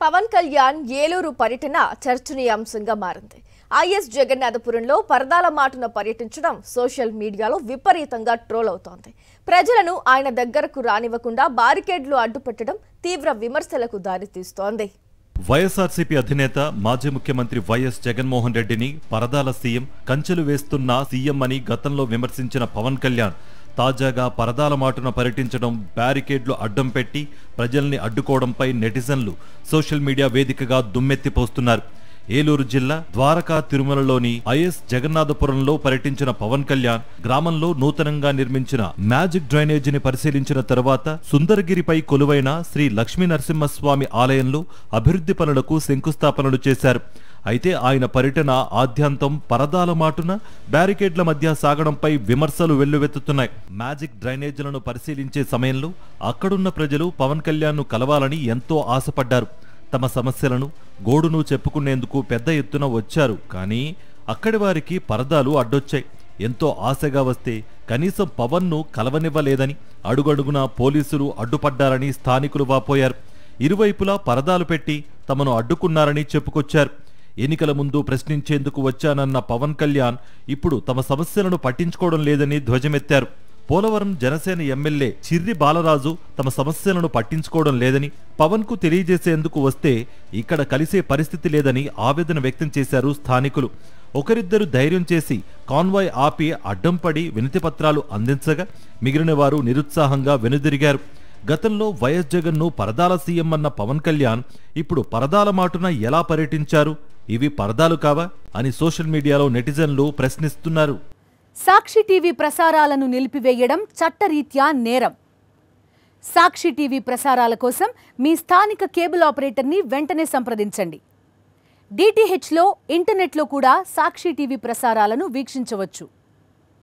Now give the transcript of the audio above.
పవన్ కళ్యాణ్ ఏలూరు పర్యటన చర్చనీయాంశంగా మారింది. ఐఎస్ జగన్నాథపురంలో పరదాల మాటున పర్యటించడం సోషల్ మీడియాలో విపరీతంగా ట్రోల్ అవుతోంది. ప్రజలను ఆయన దగ్గరకు రానివ్వకుండా బారికేడ్లు అడ్డుపెట్టడం తీవ్ర విమర్శలకు దారితీస్తోంది. వైఎస్ఆర్సీపీ అధినేత మాజీ ముఖ్యమంత్రి వైఎస్ జగన్మోహన్ రెడ్డిని పరదాల సీఎం, కంచెలు వేస్తున్న సీఎం అని గతంలో విమర్శించిన పవన్ కళ్యాణ్ తాజాగా పరదాల మాటున పర్యటించడం, బ్యారికేడ్లు అడ్డం పెట్టి ప్రజల్ని అడ్డుకోవడంపై నెటిజన్లు సోషల్ మీడియా వేదికగా దుమ్మెత్తిపోస్తున్నారు. ఏలూరు జిల్లా ద్వారకా తిరుమలలోని ఐఎస్ జగన్నాథపురంలో పర్యటించిన పవన్ కళ్యాణ్ గ్రామంలో నూతనంగా నిర్మించిన మ్యాజిక్ డ్రైనేజీని పరిశీలించిన తర్వాత సుందరగిరిపై కొలువైన శ్రీ లక్ష్మీ నరసింహస్వామి ఆలయంలో అభివృద్ధి పనులకు శంకుస్థాపనలు చేశారు. అయితే ఆయన పర్యటన ఆద్యంతం పరదాల మాటున బ్యారికేడ్ల మధ్య సాగడంపై విమర్శలు వెల్లువెత్తుతున్నాయి. మ్యాజిక్ డ్రైనేజీలను పరిశీలించే సమయంలో అక్కడున్న ప్రజలు పవన్ కళ్యాణ్ను కలవాలని ఎంతో ఆశపడ్డారు. తమ సమస్యలను, గోడును చెప్పుకునేందుకు పెద్ద ఎత్తున వచ్చారు. కానీ అక్కడి వారికి పరదాలు అడ్డొచ్చాయి. ఎంతో ఆశగా వస్తే కనీసం పవన్ను కలవనివ్వలేదని, అడుగడుగునా పోలీసులు అడ్డుపడ్డారని స్థానికులు వాపోయారు. ఇరువైపులా పరదాలు పెట్టి తమను అడ్డుకున్నారని చెప్పుకొచ్చారు. ఎన్నికల ముందు ప్రశ్నించేందుకు వచ్చానన్న పవన్ కళ్యాణ్ ఇప్పుడు తమ సమస్యలను పట్టించుకోవడం లేదని ధ్వజమెత్తారు. పోలవరం జనసేన ఎమ్మెల్యే చిర్రి బాలరాజు తమ సమస్యలను పట్టించుకోవడం లేదని, పవన్ కు తెలియజేసేందుకు వస్తే ఇక్కడ కలిసే పరిస్థితి లేదని ఆవేదన వ్యక్తం చేశారు స్థానికులు. ఒకరిద్దరు ధైర్యం చేసి కాన్వాయ్ ఆపి అడ్డం పడి వినతిపత్రాలు అందించగా మిగిలిన వారు నిరుత్సాహంగా వెనుదిరిగారు. గతంలో వైఎస్ జగన్ను పరదాల సీఎం అన్న పవన్ కళ్యాణ్ ఇప్పుడు పరదాల మాటున ఎలా పర్యటించారు? ఇవి పరదాలు కావా అని సోషల్ మీడియాలో నెటిజన్లు ప్రశ్నిస్తున్నారు. సాక్షి టీవీ ప్రసారాలను నిలిపివేయడం చట్టరీత్యా నేరం. సాక్షి టీవీ ప్రసారాల కోసం మీ స్థానిక కేబుల్ ఆపరేటర్ని వెంటనే సంప్రదించండి. డిటిహెచ్లో, ఇంటర్నెట్లో కూడా సాక్షి టీవీ ప్రసారాలను వీక్షించవచ్చు.